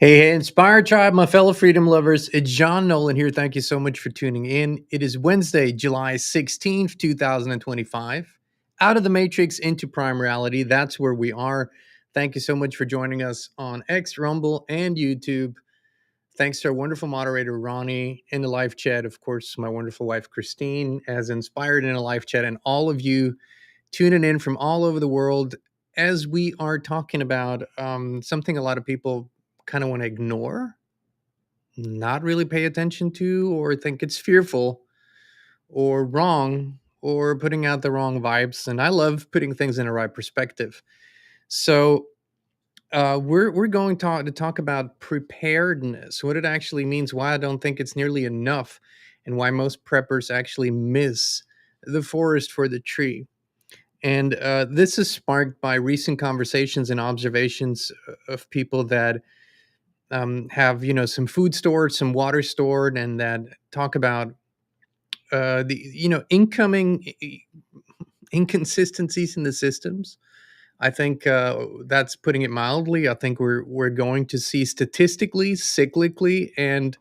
Hey, Inspired Tribe, my fellow freedom lovers. It's John Nolan here. Thank you so much for tuning in. It is Wednesday, July 16th, 2025. Out of the Matrix into Prime Reality. That's where we are. Thank you so much for joining us on X, Rumble, and YouTube. Thanks to our wonderful moderator, Ronnie, in the live chat. Of course, my wonderful wife, Kristin, as inspired in a live chat, and all of you tuning in from all over the world as we are talking about something a lot of people kind of want to ignore, not really pay attention to, or think it's fearful or wrong or putting out the wrong vibes. And I love putting things in the right perspective. So we're going to talk about preparedness, what it actually means, why I don't think it's nearly enough, and why most preppers actually miss the forest for the tree. And this is sparked by recent conversations and observations of people that have some food stored, some water stored, and that talk about the incoming inconsistencies in the systems. I think that's putting it mildly. I think we're going to see statistically, cyclically, and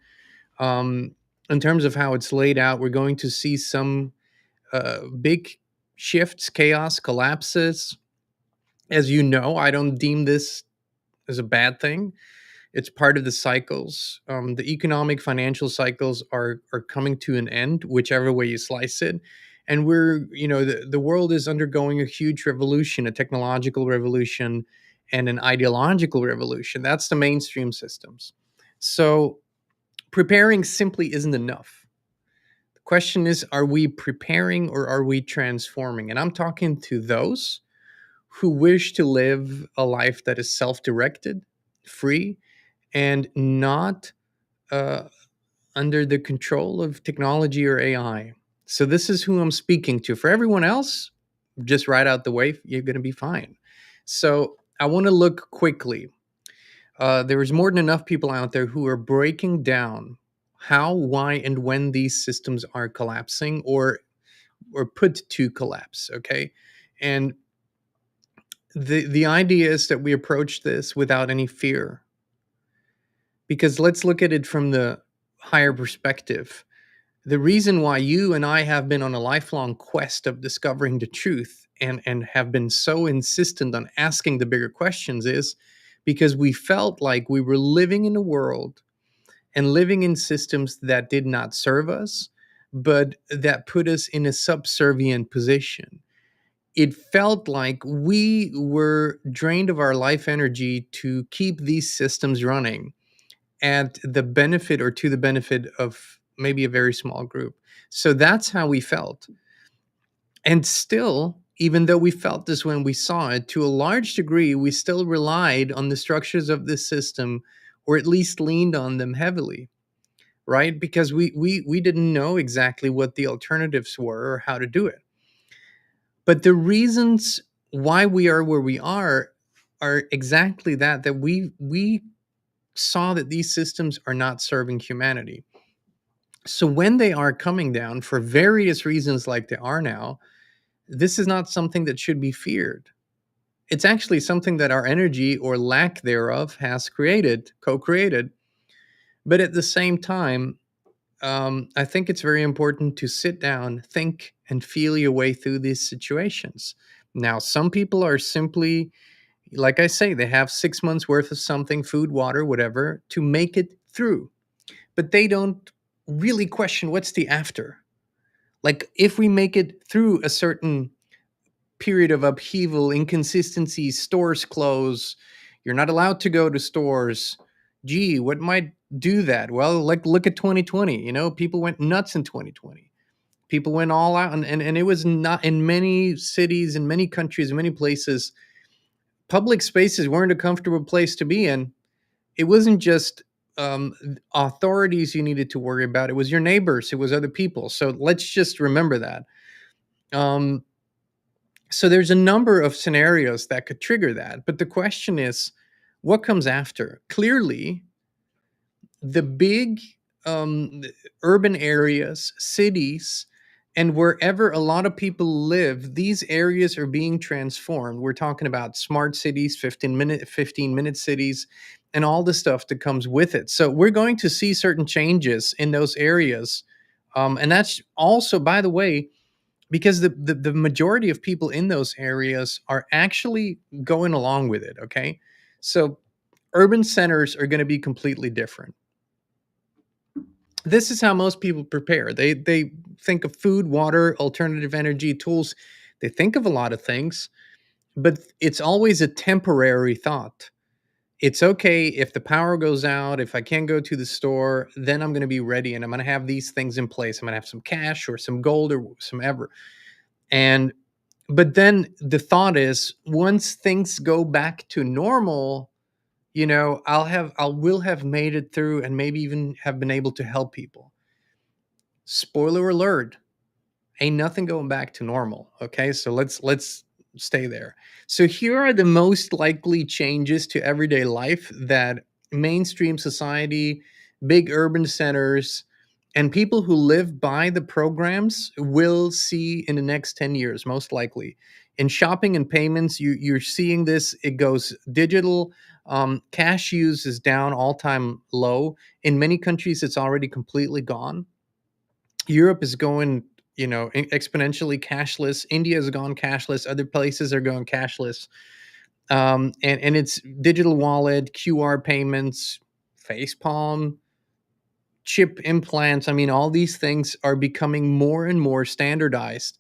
in terms of how it's laid out, we're going to see some big shifts, chaos, collapses. As you know, I don't deem this as a bad thing. It's part of the cycles. The economic, financial cycles are coming to an end, whichever way you slice it. And the world is undergoing a huge revolution, a technological revolution, and an ideological revolution. That's the mainstream systems. So preparing simply isn't enough. The question is, are we preparing or are we transforming? And I'm talking to those who wish to live a life that is self-directed, free, and not uh, under the control of technology or AI. So this is who I'm speaking to. For everyone else, just right out the way, you're going to be fine. So I want to look quickly. There is more than enough people out there who are breaking down how, why, and when these systems are collapsing or put to collapse. Okay, and the idea is that we approach this without any fear, because let's look at it from the higher perspective. The reason why you and I have been on a lifelong quest of discovering the truth and have been so insistent on asking the bigger questions is because we felt like we were living in a world and living in systems that did not serve us, but that put us in a subservient position. It felt like we were drained of our life energy to keep these systems running at the benefit or to the benefit of maybe a very small group. So that's how we felt. And still, even though we felt this when we saw it, to a large degree, we still relied on the structures of this system, or at least leaned on them heavily, right? Because we didn't know exactly what the alternatives were or how to do it. But the reasons why we are where we are exactly that we saw that these systems are not serving humanity. So when they are coming down for various reasons, like they are now, this is not something that should be feared. It's actually something that our energy or lack thereof has created, co-created. But at the same time, I think it's very important to sit down, think, and feel your way through these situations. Now, some people are simply, like I say, they have 6 months worth of something, food, water, whatever, to make it through. But they don't really question what's the after. Like, if we make it through a certain period of upheaval, inconsistencies, stores close, you're not allowed to go to stores. Gee, what might do that? Well, like, look at 2020. People went nuts in 2020. People went all out, and it was not in many cities, in many countries, in many places. Public spaces weren't a comfortable place to be in. It wasn't just authorities you needed to worry about. It was your neighbors. It was other people. So let's just remember that. Um, so there's a number of scenarios that could trigger that. But the question is, what comes after? Clearly, the big urban areas, cities, and wherever a lot of people live, these areas are being transformed. We're talking about smart cities, 15-minute cities, and all the stuff that comes with it. So we're going to see certain changes in those areas. And that's also, by the way, because the majority of people in those areas are actually going along with it. Okay. So urban centers are going to be completely different. This is how most people prepare. They think of food, water, alternative energy, tools. They think of a lot of things, but it's always a temporary thought. It's okay if the power goes out, if I can't go to the store, then I'm going to be ready and I'm going to have these things in place. I'm going to have some cash or some gold or some ever. And but then the thought is once things go back to normal, I will have made it through and maybe even have been able to help people. Spoiler alert, ain't nothing going back to normal. Okay, so let's stay there. So here are the most likely changes to everyday life that mainstream society, big urban centers, and people who live by the programs will see in the next 10 years, most likely. In shopping and payments, you're seeing this. It goes digital. Cash use is down all-time low. In many countries, it's already completely gone. Europe is going, exponentially cashless. India has gone cashless. Other places are going cashless. And it's digital wallet, QR payments, face palm, chip implants. I mean, all these things are becoming more and more standardized.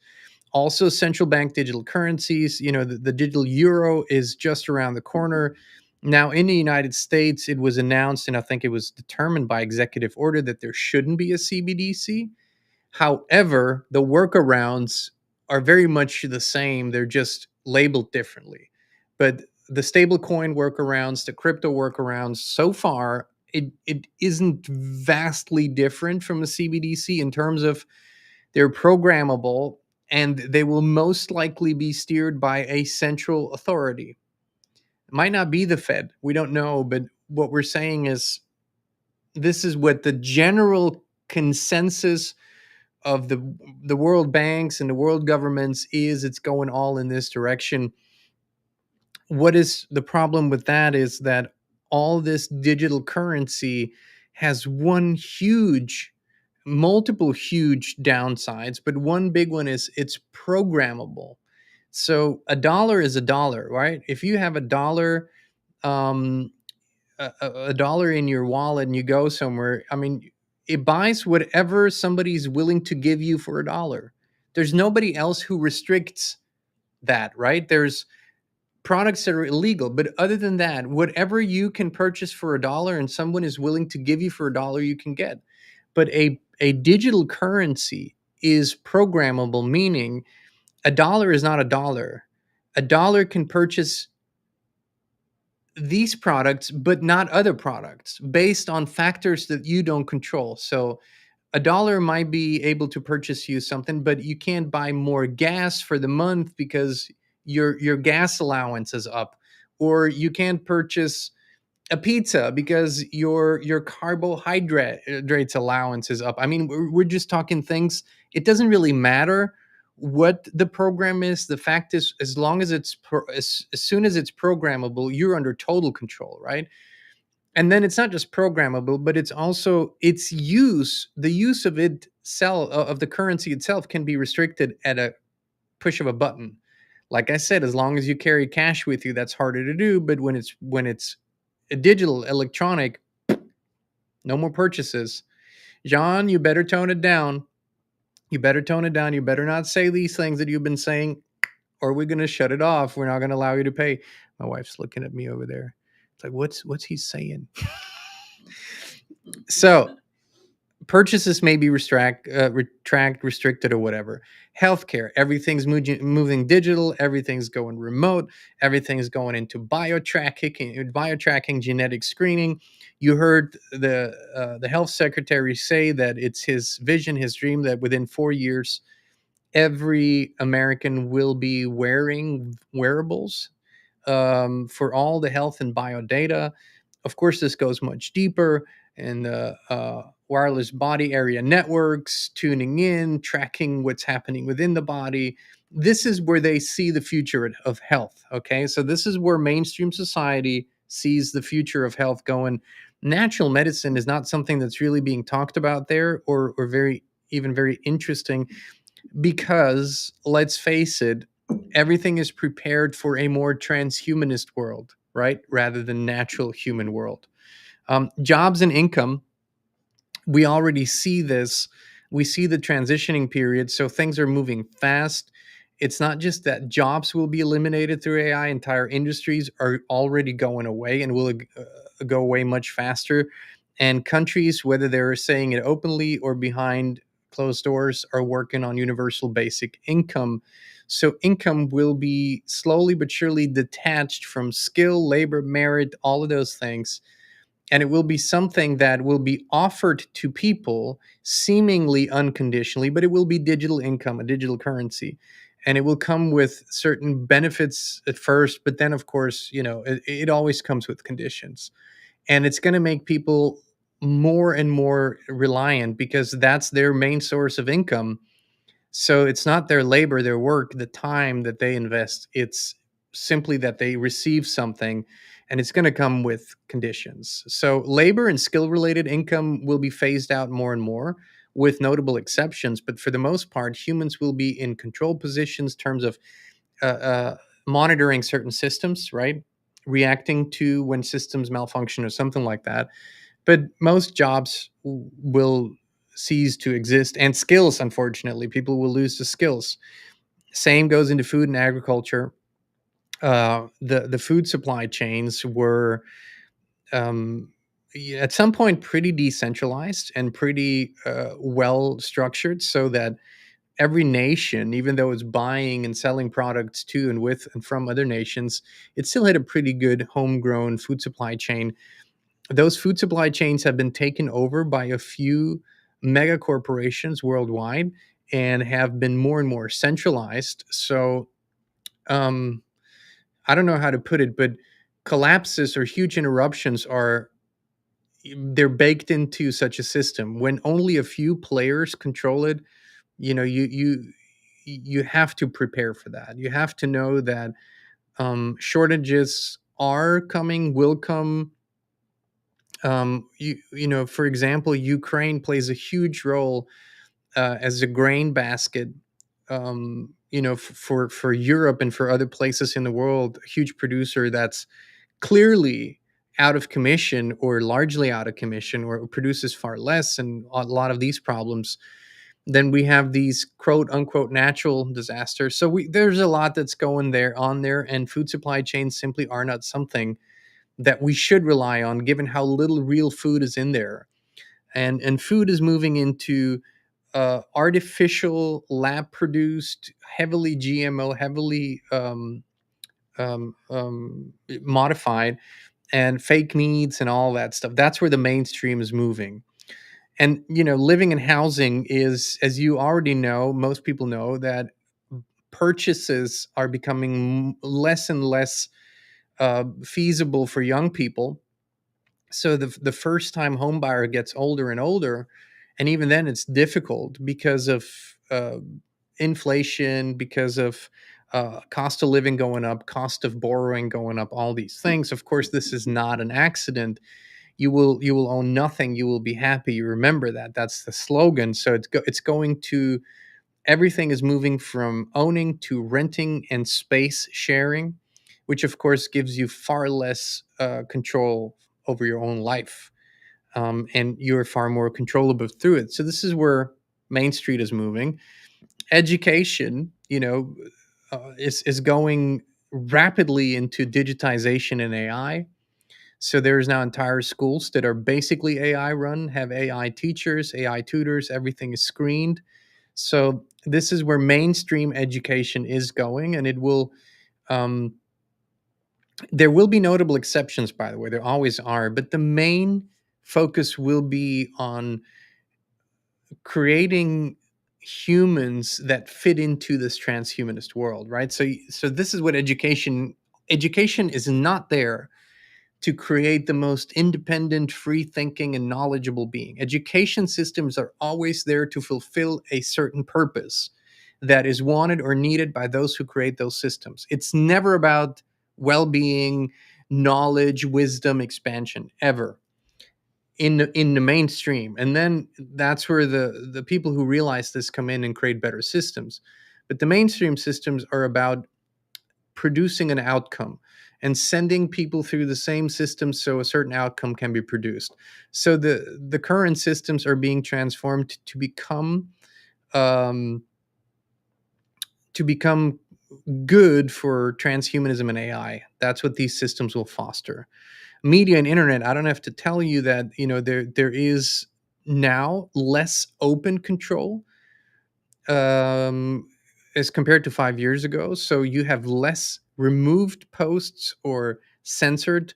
Also, central bank digital currencies. The digital euro is just around the corner. Now, in the United States, it was announced, and I think it was determined by executive order that there shouldn't be a CBDC. However, the workarounds are very much the same. They're just labeled differently. But the stablecoin workarounds, the crypto workarounds, so far, it isn't vastly different from a CBDC in terms of they're programmable and they will most likely be steered by a central authority. It might not be the Fed. We don't know. But what we're saying is this is what the general consensus of the world banks and the world governments is. It's going all in this direction. What is the problem with that is that all this digital currency has multiple huge downsides, but one big one is it's programmable. So a dollar is a dollar, right? If you have a dollar, um, a dollar in your wallet and you go somewhere, I mean, it buys whatever somebody's willing to give you for a dollar. There's nobody else who restricts that, right? There's products that are illegal, but other than that, whatever you can purchase for a dollar and someone is willing to give you for a dollar, you can get. But a digital currency is programmable, meaning a dollar is not a dollar. A dollar can purchase these products, but not other products based on factors that you don't control. So a dollar might be able to purchase you something, but you can't buy more gas for the month because your gas allowance is up, or you can't purchase a pizza because your carbohydrates allowance is up. I mean, we're just talking things. It doesn't really matter what the program is. The fact is, as long as as soon as it's programmable, you're under total control, right? And then it's not just programmable, but it's also the use of of the currency itself can be restricted at a push of a button. Like I said, as long as you carry cash with you, that's harder to do. But when it's a digital, electronic, no more purchases. John, you better tone it down. You better tone it down. You better not say these things that you've been saying, or we're gonna shut it off. We're not gonna allow you to pay. My wife's looking at me over there. It's like, what's he saying? So purchases may be restricted, or whatever. Healthcare, everything's moving digital, everything's going remote, everything's going into biotracking, genetic screening. You heard the health secretary say that it's his vision, his dream, that within 4 years every American will be wearing wearables for all the health and bio data. Of course, this goes much deeper, and wireless body area networks, tuning in, tracking what's happening within the body. This is where they see the future of health. Okay, so this is where mainstream society sees the future of health going. Natural medicine is not something that's really being talked about there, or very even very interesting, because let's face it, everything is prepared for a more transhumanist world, right, rather than natural human world. Jobs and income, we already see this. We see the transitioning period, so things are moving fast. It's not just that jobs will be eliminated through AI, entire industries are already going away and will go away much faster. And countries, whether they're saying it openly or behind closed doors, are working on universal basic income. So income will be slowly but surely detached from skill, labor, merit, all of those things, and it will be something that will be offered to people seemingly unconditionally, but it will be digital income, a digital currency, and it will come with certain benefits at first, but then of course, it always comes with conditions, and it's going to make people more and more reliant because that's their main source of income. So it's not their labor, their work, the time that they invest. It's simply that they receive something, and it's going to come with conditions. So labor and skill related income will be phased out more and more, with notable exceptions. But for the most part, humans will be in control positions in terms of monitoring certain systems, right? Reacting to when systems malfunction or something like that. But most jobs will cease to exist, and skills, unfortunately, people will lose the skills. Same goes into food and agriculture. The food supply chains were, um, at some point, pretty decentralized and pretty well structured, so that every nation, even though it's buying and selling products to and with and from other nations, it still had a pretty good homegrown food supply chain. Those food supply chains have been taken over by a few mega corporations worldwide and have been more and more centralized. So, um, I don't know how to put it, but collapses or huge interruptions are, they're baked into such a system. When only a few players control it, you have to prepare for that. You have to know that shortages are coming, will come. For example, Ukraine plays a huge role as a grain basket. For Europe and for other places in the world, a huge producer that's clearly out of commission or largely out of commission, or produces far less, and a lot of these problems. Then we have these quote unquote natural disasters. So there's a lot that's going there on there, and food supply chains simply are not something that we should rely on, given how little real food is in there. And food is moving into artificial, lab produced, heavily GMO, heavily modified, and fake meats and all that stuff. That's where the mainstream is moving. And living and housing is, as you already know, most people know that purchases are becoming less and less feasible for young people. So the first time home buyer gets older and older, and even then it's difficult because of inflation, because of cost of living going up, cost of borrowing going up, all these things. Of course, this is not an accident. You will own nothing, you will be happy. You remember that. That's the slogan. So it's going to, everything is moving from owning to renting and space sharing, which of course gives you far less control over your own life, and you're far more controllable through it. So this is where Main Street is moving. Education, is going rapidly into digitization and AI. So there's now entire schools that are basically AI run, have AI teachers, AI tutors, everything is screened. So this is where mainstream education is going, and it will. Um, there will be notable exceptions, by the way. There always are, but the main focus will be on creating humans that fit into this transhumanist world, right? So this is what education is not there to create the most independent, free thinking, and knowledgeable being. Education systems are always there to fulfill a certain purpose that is wanted or needed by those who create those systems. It's never about well being, knowledge, wisdom, expansion ever in the mainstream. And then that's where the people who realize this come in and create better systems. But the mainstream systems are about producing an outcome and sending people through the same system so a certain outcome can be produced. So the current systems are being transformed um, to become good for transhumanism and AI. That's what these systems will foster. Media and internet, I don't have to tell you that, there is now less open control, um, as compared to 5 years ago. So you have less removed posts or censored,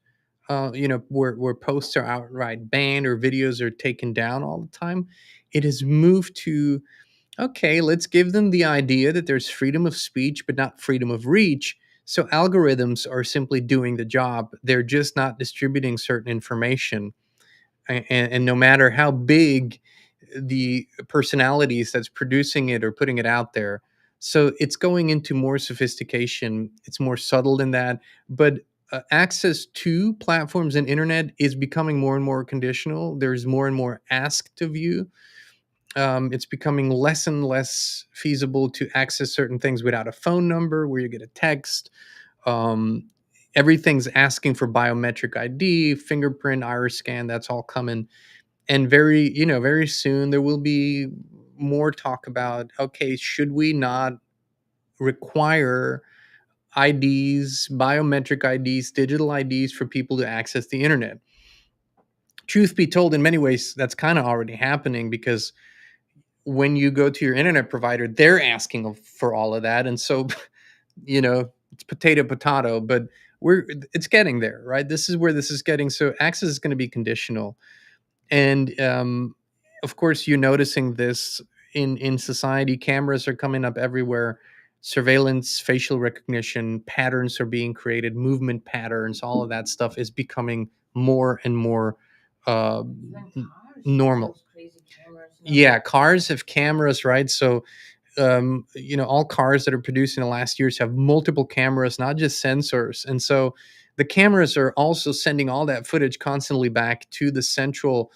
where posts are outright banned or videos are taken down all the time. It has moved to, okay, let's give them the idea that there's freedom of speech, but not freedom of reach. So algorithms are simply doing the job. They're just not distributing certain information. And no matter how big the personalities that's producing it or putting it out there. So it's going into more sophistication. It's more subtle than that. But access to platforms and internet is becoming more and more conditional. There's more and more asked of you. It's becoming less and less feasible to access certain things without a phone number where you get a text. Um, Everything's asking for biometric ID, fingerprint, iris scan. That's all coming. And very soon there will be more talk about, okay, should we not require IDs, biometric IDs, digital IDs for people to access the internet? Truth be told, in many ways, that's kind of already happening, because when you go to your internet provider, they're asking for all of that. And so, it's potato, but it's getting there, right? This is where this is getting. So access is going to be conditional. And of course, you're noticing this in society. Cameras are coming up everywhere. Surveillance, facial recognition, patterns are being created, movement patterns, all of that stuff is becoming more and more uh, normal. Yeah, cars have cameras, right? So all cars that are produced in the last years have multiple cameras, not just sensors. And so the cameras are also sending all that footage constantly back to the central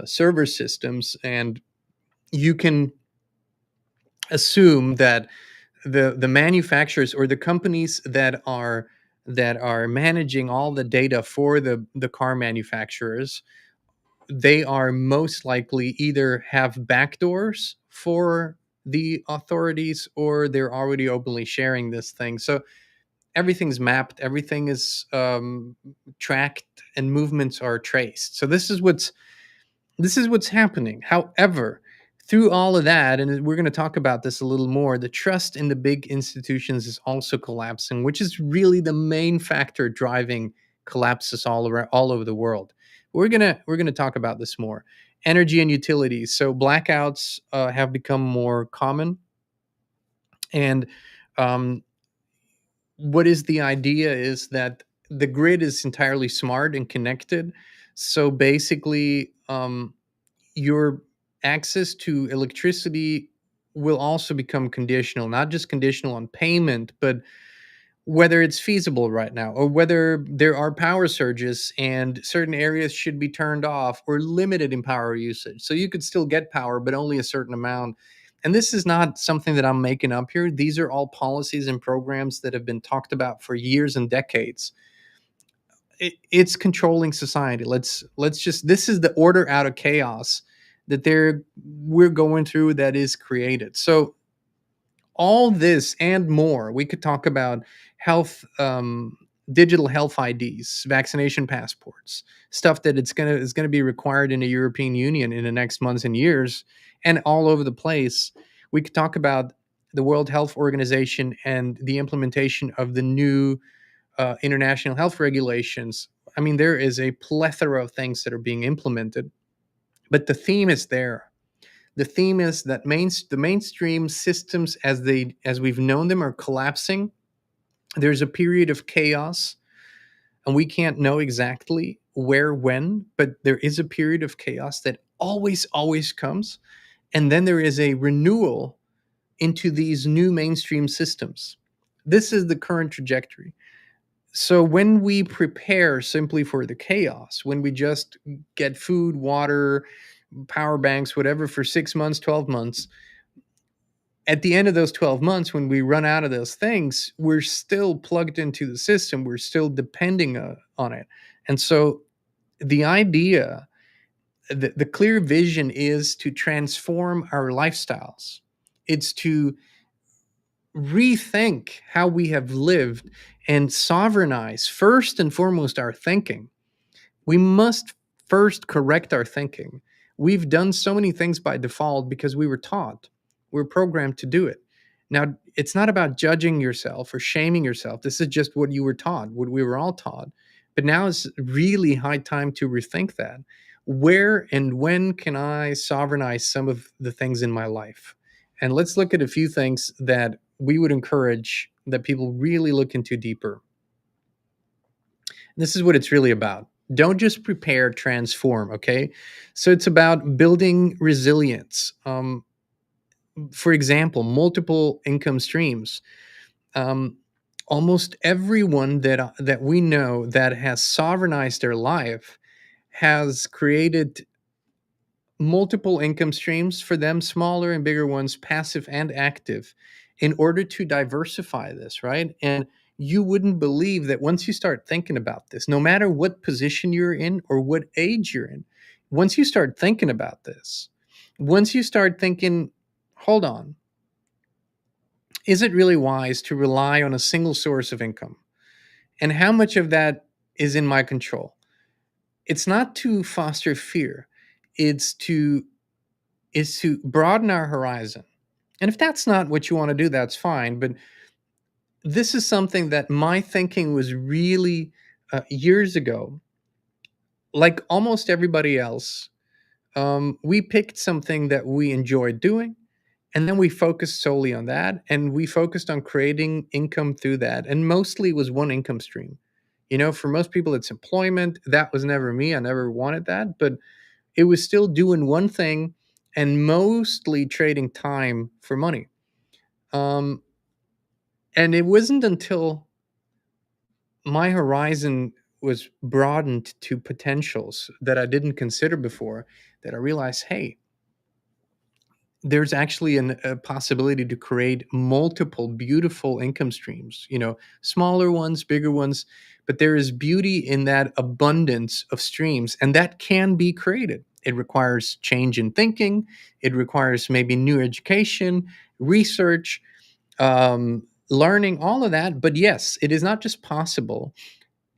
server systems. And you can assume that the manufacturers or the companies that are managing all the data for the car manufacturers, they are most likely either have backdoors for the authorities, or they're already openly sharing this thing. So everything's mapped, everything is tracked, and movements are traced. So this is what's happening. However, through all of that, and we're going to talk about this a little more, the trust in the big institutions is also collapsing, which is really the main factor driving collapses all over the world. We're gonna talk about this more. Energy and utilities. So blackouts have become more common, and um, what is the idea is that the grid is entirely smart and connected. So basically, your access to electricity will also become conditional, not just conditional on payment, but whether it's feasible right now, or whether there are power surges and certain areas should be turned off or limited in power usage. So you could still get power, but only a certain amount. And this is not something that I'm making up here. These are all policies and programs that have been talked about for years and decades. It's controlling society. Let's just, this is the order out of chaos that we're going through, that is created. So all this and more, we could talk about health, digital health IDs, vaccination passports, stuff that is gonna be required in the European Union in the next months and years, and all over the place. We could talk about the World Health Organization and the implementation of the new international health regulations. I mean, there is a plethora of things that are being implemented, but the theme is there. The theme is that the mainstream systems, as we've known them, are collapsing. There's a period of chaos, and we can't know exactly where, when, but there is a period of chaos that always comes. And then there is a renewal into these new mainstream systems. This is the current trajectory. So when we prepare simply for the chaos, when we just get food, water, power banks, whatever for 6 months, 12 months, at the end of those 12 months, when we run out of those things, we're still plugged into the system. We're still depending on it. And so the idea, the clear vision is to transform our lifestyles. It's to rethink how we have lived and sovereignize first and foremost our thinking. We must first correct our thinking. We've done so many things by default because we were taught. We're programmed to do it. Now, it's not about judging yourself or shaming yourself. This is just what you were taught, what we were all taught. But now it's really high time to rethink that. Where and when can I sovereignize some of the things in my life? And let's look at a few things that we would encourage that people really look into deeper. This is what it's really about. Don't just prepare, transform, okay? So it's about building resilience. For example, multiple income streams. Um, Almost everyone that we know that has sovereignized their life has created multiple income streams for them, smaller and bigger ones, passive and active, in order to diversify this, right? And you wouldn't believe that once you start thinking about this, no matter what position you're in or what age you're in, once you start thinking about this, once you start thinking, hold on, is it really wise to rely on a single source of income? And how much of that is in my control? It's not to foster fear, it's to broaden our horizon. And if that's not what you want to do, that's fine. But this is something that my thinking was really years ago, like almost everybody else. We picked something that we enjoyed doing, and then we focused solely on that. And we focused on creating income through that. And mostly it was one income stream. You know, for most people, it's employment. That was never me. I never wanted that. But it was still doing one thing and mostly trading time for money. Um, and it wasn't until my horizon was broadened to potentials that I didn't consider before that I realized, hey, there's actually a possibility to create multiple beautiful income streams, you know, smaller ones, bigger ones, but there is beauty in that abundance of streams, and that can be created. It requires change in thinking, it requires maybe new education, research, learning, all of that. But yes, it is not just possible.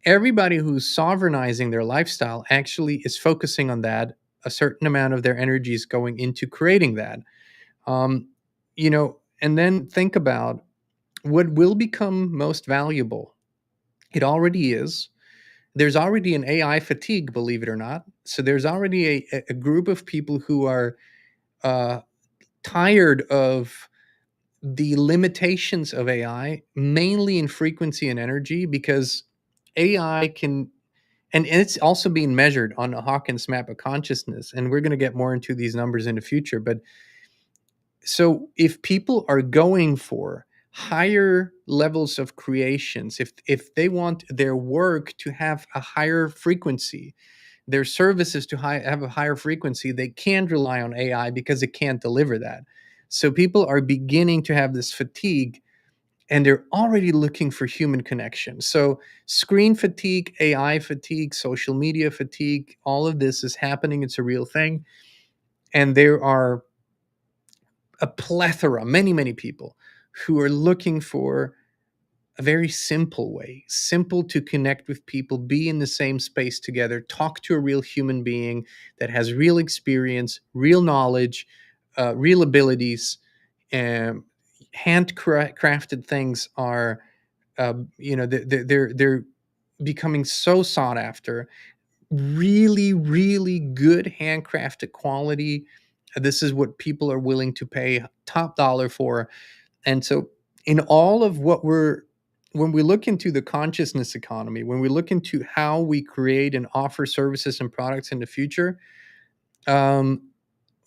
Everybody who's sovereignizing their lifestyle actually is focusing on that. A certain amount of their energy is going into creating that. um, you know, and then think about what will become most valuable. It already is. There's already an AI fatigue, believe it or not. So there's already a group of people who are uh, tired of the limitations of AI, mainly in frequency and energy, because AI can, and it's also being measured on a Hawkins map of consciousness. And we're going to get more into these numbers in the future. But so if people are going for higher levels of creations, if they want their work to have a higher frequency, their services to have a higher frequency, they can't rely on AI because it can't deliver that. So people are beginning to have this fatigue, and they're already looking for human connection. So screen fatigue, AI fatigue, social media fatigue, all of this is happening. It's a real thing. And there are a plethora, many people who are looking for a very simple way, simple to connect with people, be in the same space together, talk to a real human being that has real experience, real knowledge, real abilities. Um, Handcrafted things are, they're becoming so sought after. Really good handcrafted quality. This is what people are willing to pay top dollar for. And so, in all of when we look into the consciousness economy, when we look into how we create and offer services and products in the future, um,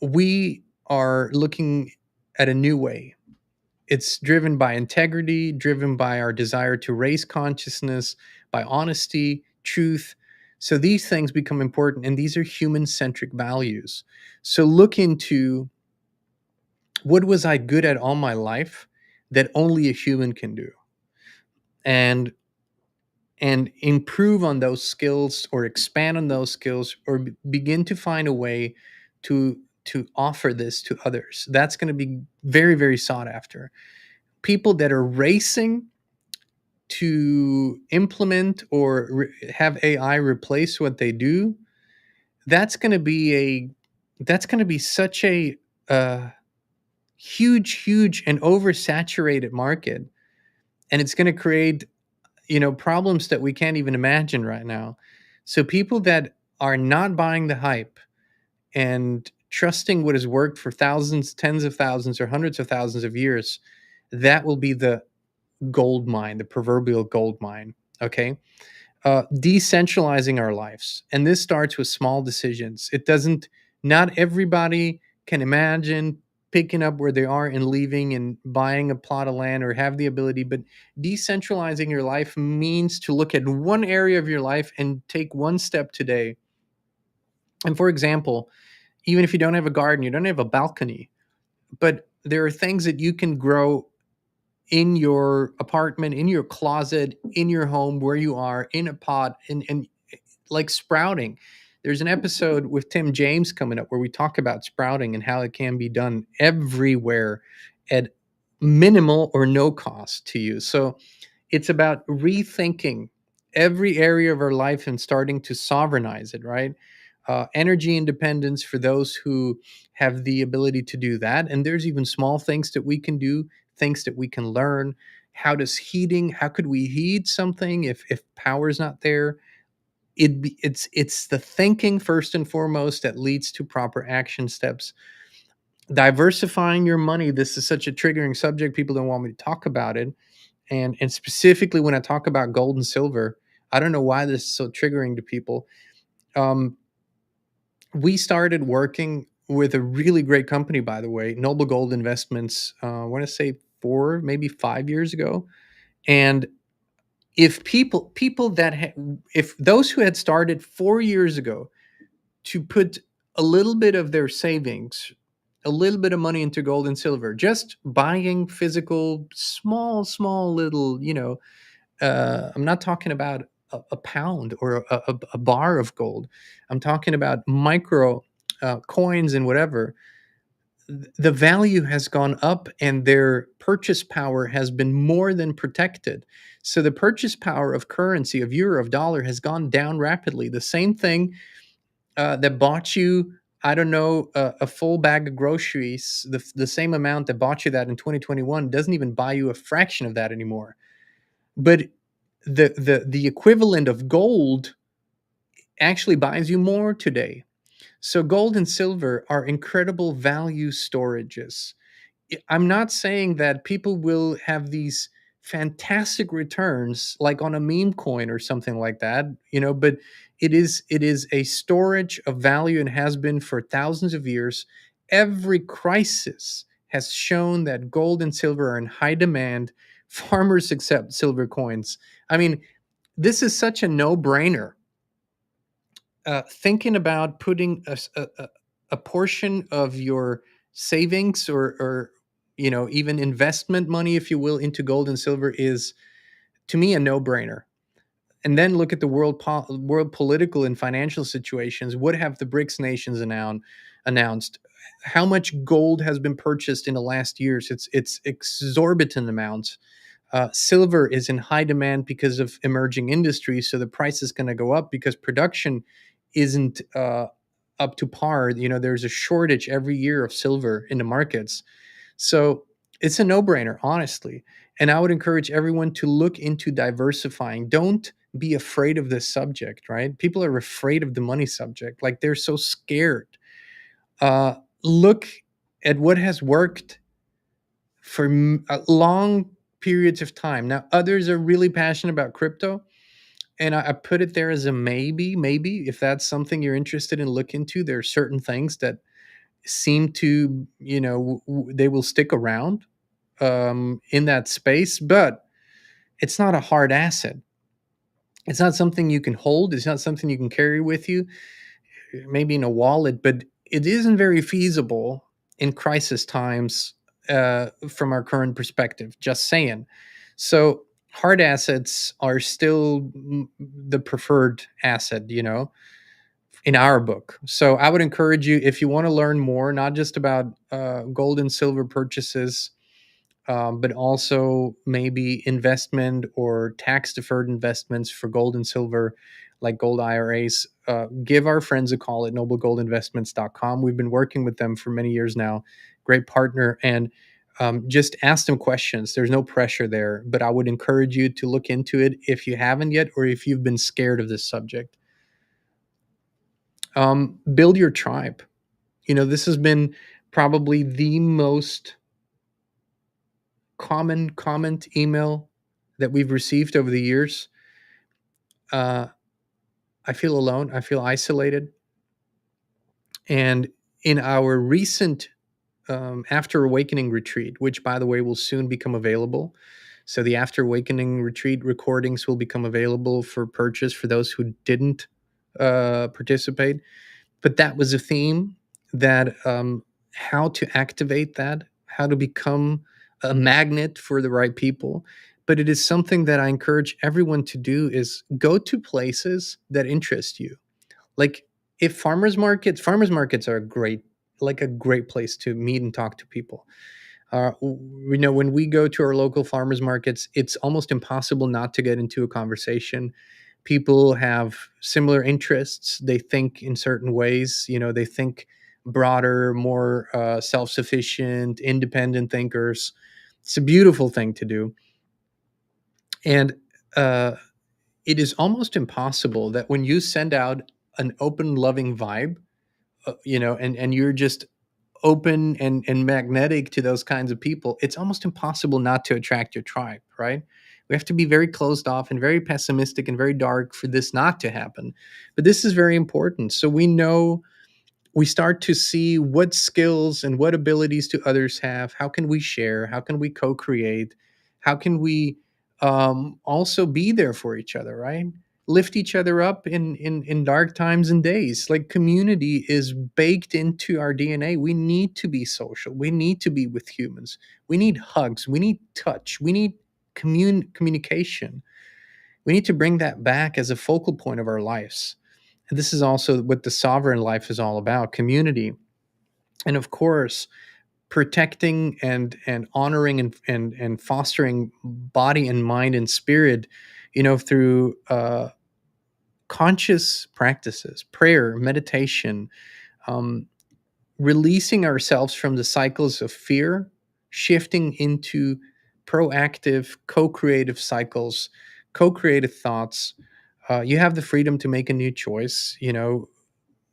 we are looking at a new way. It's driven by integrity, driven by our desire to raise consciousness, by honesty, truth. So these things become important, and these are human centric values. So look into what was I good at all my life that only a human can do, and improve on those skills or expand on those skills, or begin to find a way to offer this to others. That's going to be very, very sought after. People that are racing to implement or have AI replace what they do, that's going to be such a uh, huge and oversaturated market, and it's going to create problems that we can't even imagine right now. So people that are not buying the hype and trusting what has worked for thousands, tens of thousands, or hundreds of thousands of years, that will be the gold mine, the proverbial gold mine. Okay. Decentralizing our lives. And this starts with small decisions. It doesn't, not everybody can imagine picking up where they are and leaving and buying a plot of land or have the ability, but decentralizing your life means to look at one area of your life and take one step today. And for example, even if you don't have a garden, you don't have a balcony, but there are things that you can grow in your apartment, in your closet, in your home, where you are, in a pot, and like sprouting. There's an episode with Tim James coming up where we talk about sprouting and how it can be done everywhere at minimal or no cost to you. So it's about rethinking every area of our life and starting to sovereignize it, right? Energy independence for those who have the ability to do that. And there's even small things that we can do, things that we can learn. How could we heat something if power is not there? It's the thinking first and foremost that leads to proper action steps. Diversifying your money. This is such a triggering subject. People don't want me to talk about it, and specifically when I talk about gold and silver, I don't know why this is so triggering to people. Um, we started working with a really great company, by the way, Noble Gold Investments. I want to say 4, maybe 5 years ago, and if people that if those who had started 4 years ago to put a little bit of their savings, a little bit of money into gold and silver, just buying physical, small little, I'm not talking about a pound or a bar of gold. I'm talking about micro coins and whatever. The value has gone up and their purchase power has been more than protected. So the purchase power of currency, of euro, of dollar, has gone down rapidly. The same thing that bought you, I don't know, a full bag of groceries, the same amount that bought you that in 2021 doesn't even buy you a fraction of that anymore. But the equivalent of gold actually buys you more today. So gold and silver are incredible value storages. I'm not saying that people will have these fantastic returns like on a meme coin or something like that, but it is a storage of value and has been for thousands of years. Every crisis has shown that gold and silver are in high demand. Farmers accept silver coins. I mean, this is such a no-brainer. Thinking about putting a portion of your savings or even investment money, if you will, into gold and silver is, to me, a no-brainer. And then look at the world political and financial situations. What have the BRICS nations announced? How much gold has been purchased in the last years? It's exorbitant amounts. Silver is in high demand because of emerging industries, so the price is going to go up because production isn't up to par. There's a shortage every year of silver in the markets, so it's a no-brainer, honestly. And I would encourage everyone to look into diversifying. Don't be afraid of this subject, right? People are afraid of the money subject, like they're so scared. Look at what has worked for long periods of time. Now, others are really passionate about crypto, and I put it there as a maybe if that's something you're interested in. Look into. There are certain things that seem to, they will stick around in that space, but it's not a hard asset. It's not something you can hold. It's not something you can carry with you, maybe in a wallet, but it isn't very feasible in crisis times from our current perspective. Just saying. So hard assets are still the preferred asset, in our book. So I would encourage you, if you want to learn more, not just about gold and silver purchases, but also maybe investment or tax deferred investments for gold and silver, like gold IRAs, give our friends a call at noblegoldinvestments.com. We've been working with them for many years now. Great partner. And just ask them questions. There's no pressure there, but I would encourage you to look into it if you haven't yet, or if you've been scared of this subject. Build your tribe. This has been probably the most common comment email that we've received over the years. Uh, I feel alone. I feel isolated. And in our recent After Awakening retreat, which, by the way, will soon become available. So the After Awakening retreat recordings will become available for purchase for those who didn't participate. But that was a theme that how to activate that, how to become a magnet for the right people. But it is something that I encourage everyone to do: is go to places that interest you. Like, if farmers markets are a great place to meet and talk to people. When we go to our local farmers markets, it's almost impossible not to get into a conversation. People have similar interests. They think in certain ways. They think broader, more self-sufficient, independent thinkers. It's a beautiful thing to do, and uh, it is almost impossible that when you send out an open, loving vibe, and you're just open and magnetic to those kinds of people, it's almost impossible not to attract your tribe, right? We have to be very closed off and very pessimistic and very dark for this not to happen. But this is very important. So we start to see what skills and what abilities do others have. How can we share? How can we co-create? How can we also be there for each other, right? Lift each other up in dark times and days. Like, community is baked into our DNA. We need to be social. We need to be with humans. We need hugs. We need touch. We need communication. We need to bring that back as a focal point of our lives. And this is also what the sovereign life is all about: community. And of course, protecting and honoring and fostering body and mind and spirit, through conscious practices, prayer, meditation, um, releasing ourselves from the cycles of fear, shifting into proactive, co-creative cycles, co-creative thoughts. You have the freedom to make a new choice.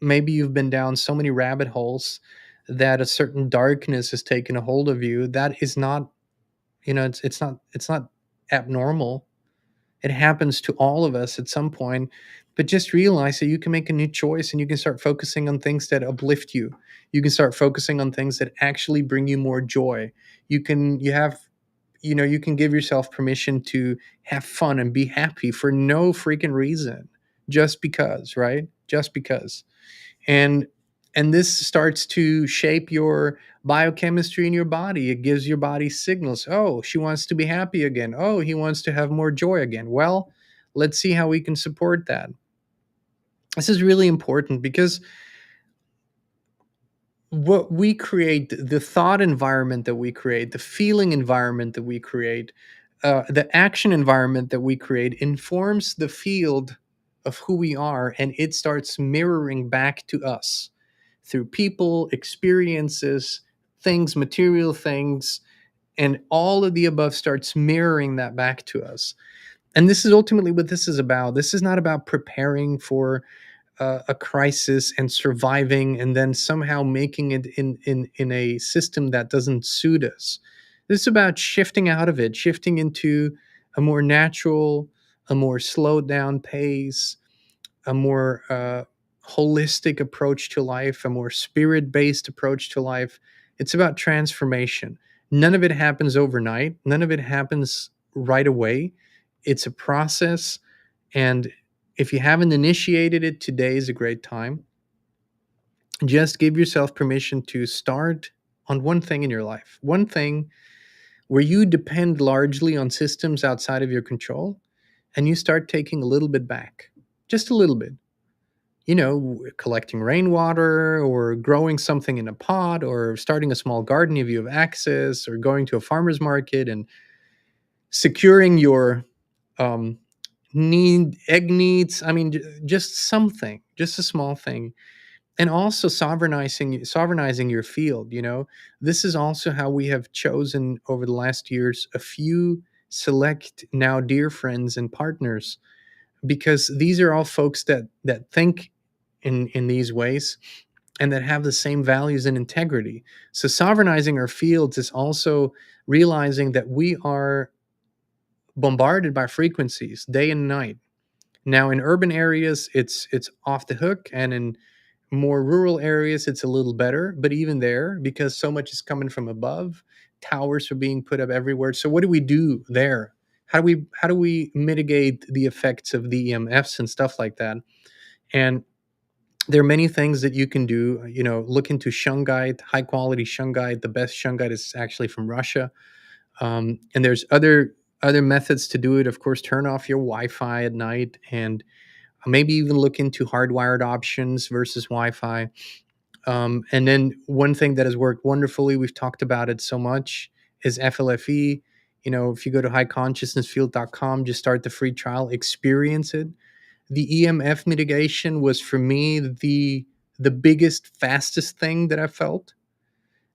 Maybe you've been down so many rabbit holes that a certain darkness has taken a hold of you. That is not, it's not abnormal. It happens to all of us at some point. But just realize that you can make a new choice, and you can start focusing on things that uplift you. You can start focusing on things that actually bring you more joy. You can give yourself permission to have fun and be happy for no freaking reason, just because, right? Just because. And and this starts to shape your biochemistry in your body. It gives your body signals. Oh, she wants to be happy again. Oh, he wants to have more joy again. Well, let's see how we can support that. This is really important because what we create, the thought environment that we create, the feeling environment that we create, the action environment that we create, informs the field of who we are, and it starts mirroring back to us through people, experiences, things, material things, and all of the above starts mirroring that back to us. And this is ultimately what this is about. This is not about preparing for a crisis and surviving and then somehow making it in a system that doesn't suit us. This is about shifting out of it, shifting into a more natural, a more slowed down pace, a more holistic approach to life, a more spirit based approach to life. It's about transformation. None of it happens overnight, none of it happens right away. It's a process, And if you haven't initiated it, today is a great time. Just give yourself permission to start on one thing in your life, one thing where you depend largely on systems outside of your control, and you start taking a little bit back, just a little bit. Collecting rainwater, or growing something in a pot, or starting a small garden if you have access, or going to a farmer's market and securing your um, egg needs. I mean, just something, just a small thing. And also sovereignizing your field. This is also how we have chosen over the last years a few select, now dear friends and partners, because these are all folks that think in these ways, and that have the same values and integrity. So sovereignizing our fields is also realizing that we are bombarded by frequencies day and night. Now, in urban areas, it's off the hook, and in more rural areas, it's a little better. But even there, because so much is coming from above, towers are being put up everywhere. So what do we do there? How do we mitigate the effects of the EMFs and stuff like that? And there are many things that you can do. Look into shungite, high quality shungite. The best shungite is actually from Russia. And there's other methods to do it. Of course, turn off your Wi-Fi at night, and maybe even look into hardwired options versus Wi-Fi. And then one thing that has worked wonderfully, we've talked about it so much, is FLFE. If you go to highconsciousnessfield.com, just start the free trial, experience it. The EMF mitigation was for me the biggest, fastest thing that I felt,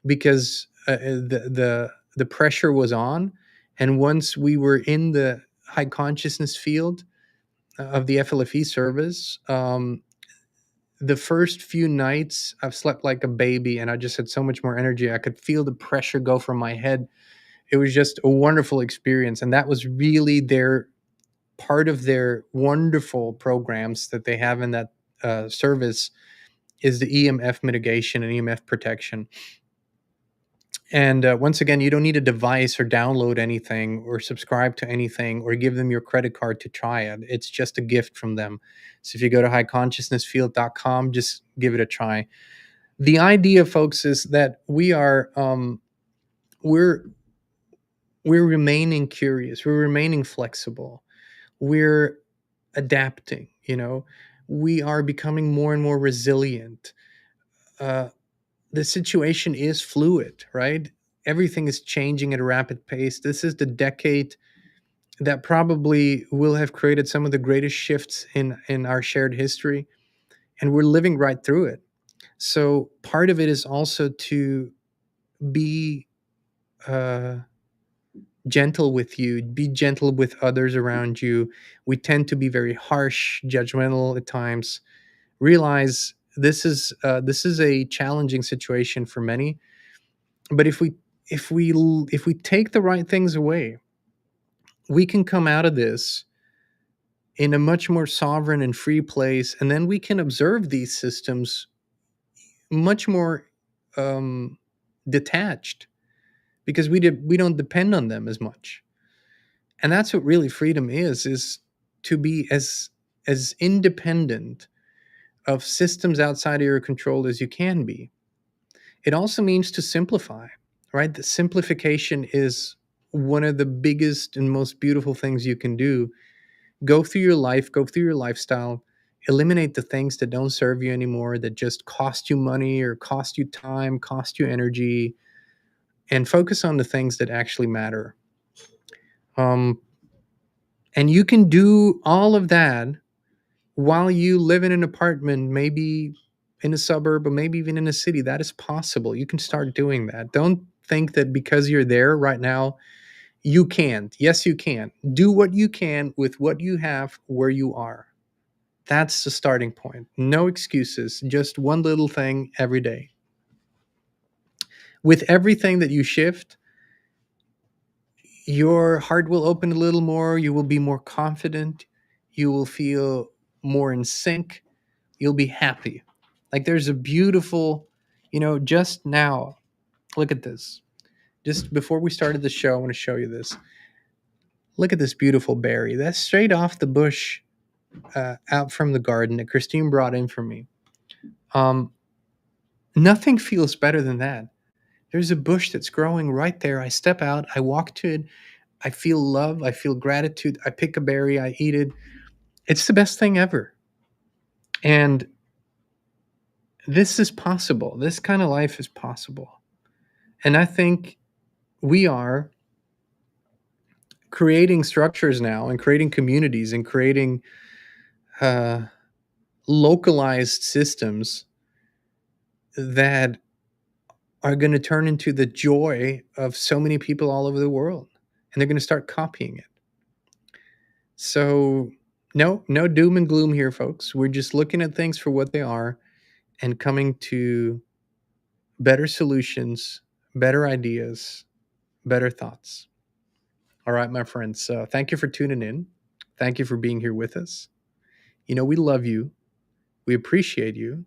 because the pressure was on, and once we were in the high consciousness field of the FLFE service, the first few nights I've slept like a baby, and I just had so much more energy. I could feel the pressure go from my head. It was just a wonderful experience, and that was really their part of their wonderful programs that they have in that service, is the EMF mitigation and EMF protection. And once again, you don't need a device or download anything or subscribe to anything or give them your credit card to try it. It's just a gift from them. So if you go to highconsciousnessfield.com, just give it a try. The idea, folks, is that we're we're remaining curious, we're remaining flexible, we're adapting. We are becoming more and more resilient. Uh, the situation is fluid, right? Everything is changing at a rapid pace. This is the decade that probably will have created some of the greatest shifts in our shared history, and we're living right through it. So part of it is also to be uh, gentle with you, be gentle with others around you. We tend to be very harsh, judgmental at times. Realize this is a challenging situation for many, but if we take the right things away, we can come out of this in a much more sovereign and free place, and then we can observe these systems much more um, detached, because we don't depend on them as much. And that's what really freedom is to be as independent of systems outside of your control as you can be. It also means to simplify, right? The simplification is one of the biggest and most beautiful things you can do. Go through your life, go through your lifestyle, eliminate the things that don't serve you anymore, that just cost you money or cost you time, cost you energy, and focus on the things that actually matter. Um, and you can do all of that while you live in an apartment, maybe in a suburb, or maybe even in a city. That is possible. You can start doing that. Don't think that because you're there right now, you can't. Yes, you can. Do what you can with what you have where you are. That's the starting point. No excuses, just one little thing every day. With everything that you shift, your heart will open a little more. You will be more confident. You will feel more in sync. You'll be happy. Like there's a beautiful, just now, look at this. Just before we started the show, I want to show you this. Look at this beautiful berry. That's straight off the bush out from the garden that Christine brought in for me. Um, Nothing feels better than that. There's a bush that's growing right there. I step out, I walk to it, I feel love, I feel gratitude. I pick a berry, I eat it. It's the best thing ever. And this is possible. This kind of life is possible. And I think we are creating structures now and creating communities and creating uh, localized systems that are going to turn into the joy of so many people all over the world. And they're going to start copying it. So, no doom and gloom here, folks. We're just looking at things for what they are and coming to better solutions, better ideas, better thoughts. All right, my friends. Thank you for tuning in. Thank you for being here with us. We love you. We appreciate you.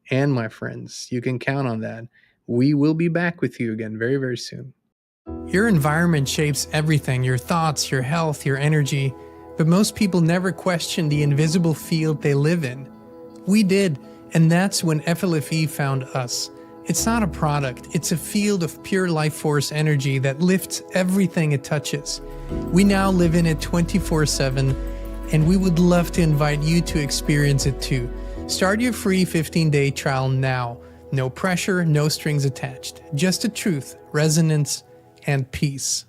And my friends, you can count on that. We will be back with you again very, very soon. Your environment shapes everything, your thoughts, your health, your energy. But most people never question the invisible field they live in. We did, and that's when FLFE found us. It's not a product, it's a field of pure life force energy that lifts everything it touches. We now live in it 24/7, and we would love to invite you to experience it too. Start your free 15-day trial now. No pressure, no strings attached. Just the truth, resonance, and peace.